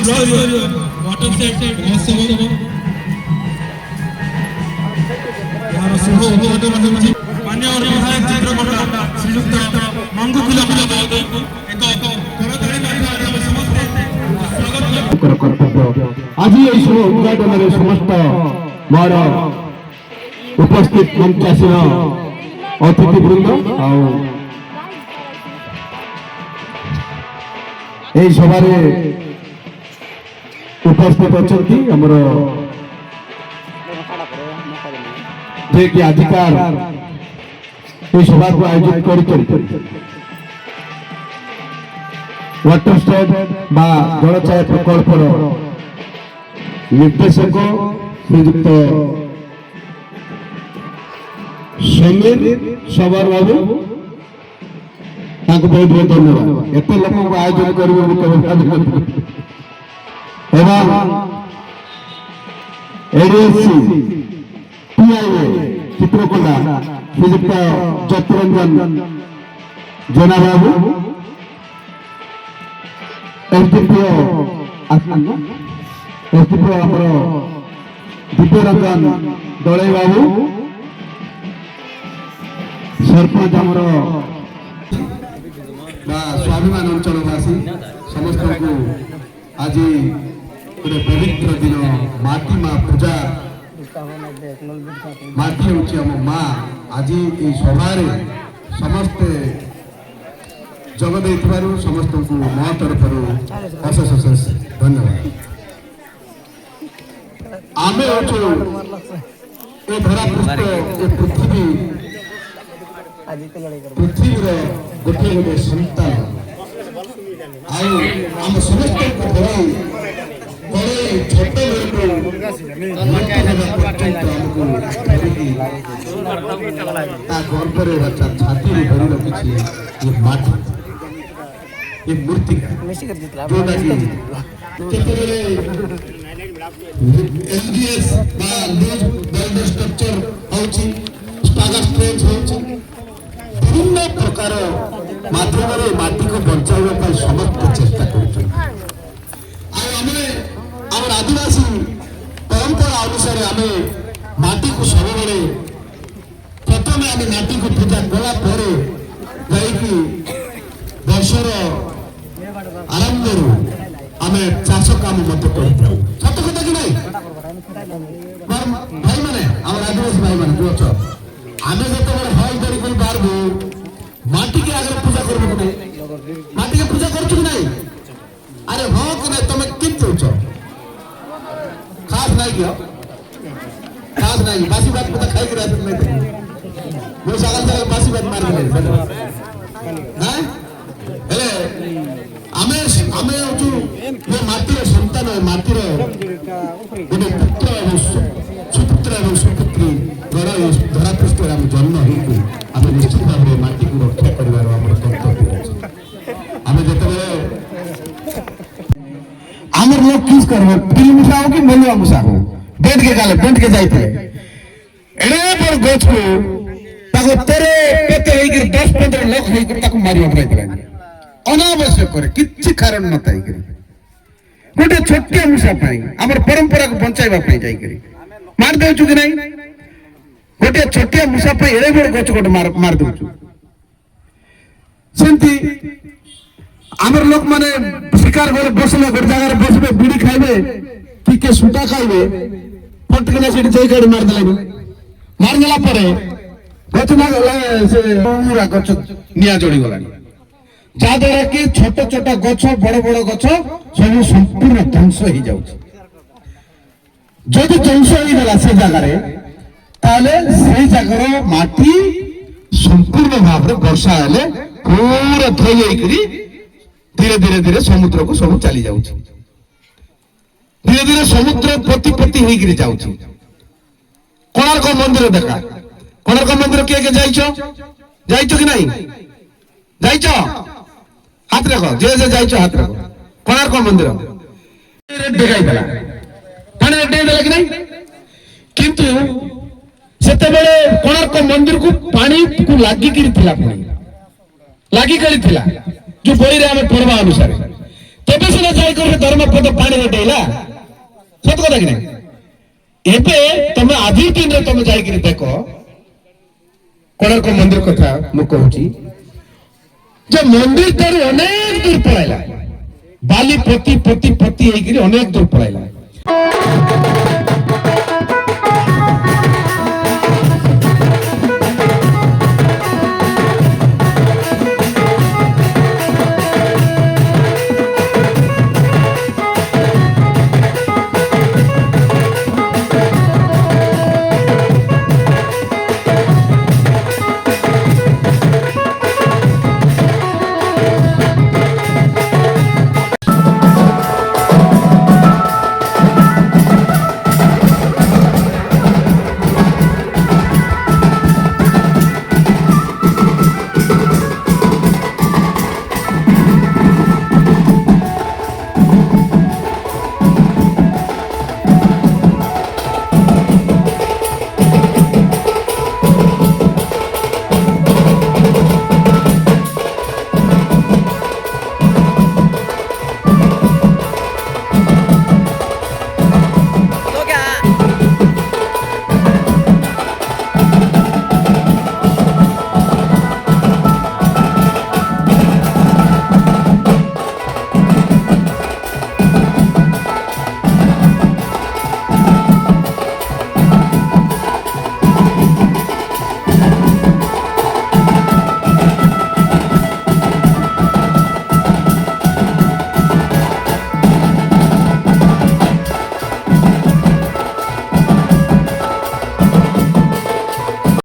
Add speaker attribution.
Speaker 1: स्तरीय water set महोत्सव यार शुभ उद्घाटन होछि माननीय विधायक चित्रकोटा श्रीयुक्त मंगुकुल महोदय को एक करताली माध्यमरे समस्त स्वागत
Speaker 2: कर्तव्य आज ये शुभ उद्घाटन समस्त मोर उपस्थित मंचासीन अतिथिवृंद सभार उपस्थित अच्छा आमर जे कि आजिकार सभा को आयोजित कर वाटर स्टेट बा जलचाय प्रकल्पर निर्देशक श्रीयुक्त समीर सवार बाबू बहुत बहुत धन्यवाद एत लोक को आयोजन कर एडीएससी पीआईए चित्रकोटा श्रीयुक्त ज्योतिरंजन जेना बाबू एसडीपीओ एसडीपीओ आमर दिव्यरंजन दलई बाबू सरपंच आमर स्वाभिमान अंचलवासी समस्त को आज गोटे पवित्र दिन माटी माँ पूजा माटी हूँ आम माँ आज ये सभार समस्ते जगदे समस्त को मो तरफ अशेष अशेष धन्यवाद। आम धरापृष्ठ पृथ्वी पृथ्वीर गोटे गोटे संतान आम समस्त छोट गर्भर छाती धरी रखी ये माटी ये मूर्ति जोटा एलजीएस स्ट्रक्चर विभिन्न प्रकार माध्यम माटी को बचाई समस्त चेष्टा कर आदिवासी परंपरा अनुसार आम माटी को सब प्रथम आम माटी को पूजा कला वर्षर आरंभ आम चाष काम मत कर सत कथा कि नहीं भाई मैंने आदिवासी भाई मैंने जो अच्छ आम जो हल धरिक बाहरबू माटी के आगे पूजा कर माटी के पूजा कर अरे हाँ कि नहीं तुम कि खास नहीं खास नहीं बासी बात पता खाई कर मैं सकाल सकाल बासी बात मार आमे आमे ये माटीर संतान माटीर गोटे पुत्र और सुपुत्र और सुपुत्री द्वारा धरापृष्ठ आम जन्म हो आम निश्चित भाव में माटी को रक्षा कर कर्तव्य आम जो आमर लोग किस कर फिल्म मुसा हो कि मेलुआ मुसा हो बैठ के गाले बैठ के जाते एड़े पर गछ को ताको तेरे पेते होई 10-15 लोग होई ताको मारी उठाई अनावश्यक करे किछि कारण न ताई करी गोटे छोटिया मुसा पाई हमर परंपरा को बचाइबा पाई जाई करी मार देउ कि नहीं गोटे छोटिया मुसा पाई एड़े बड़ गछ गोटे मार देउ सेंती आमर लोक माने शिकार करे बसले गोटे जगह बसबे बीड़ी खाइबे कि के सुटा खाइबे फटकना सेठी जाई गाड़ी मार देला परे गछ ना से पूरा गछ निया जोड़ी गलानी जाद्वारा कि छोट छोट गछ बड़ बड़ गछ सब संपूर्ण ध्वंस हो जाउछि जदि ध्वंस हो गला से जगह ताले से जगह माटी संपूर्ण भाव रे वर्षा हेले पूरा धोई करी धीरे धीरे धीरे समुद्र को सब चली जाउछि धीरे धीरे समुद्र पति पति होई करी जाउछि कोणार्क मंदिर देखा कोणार्क मंदिर के जाइछो कि नहीं जाइछो हाथ रखो जे जाइछो हाथ रखो कोणार्क मंदिर रेड देखाई देला थाने रेड देला कि नहीं किंतु सेते बेले कोणार्क मंदिर को पानी को लागी करी थिला पानी लागी करी थिला जो बही रे हमें पढ़वा अनुसार କେବେ ସିନା ଯାଇକରି ଧର୍ମପଦ ପାଣିରେ ଡେଇଲା ସତ କଥା କି ନାହିଁ ଏବେ ତମେ ଆଜି ଦିନରେ ତମେ ଯାଇକରି ଦେଖ କୋଣାର୍କ ମନ୍ଦିର କଥା ମୁଁ କହୁଛି ଯେ ମନ୍ଦିର ଠାରୁ ଅନେକ ଦୂର ପଳାଇଲା ବାଲି ପୋତି ପୋତି ପୋତି ହେଇକରି ଅନେକ ଦୂର ପଳାଇଲା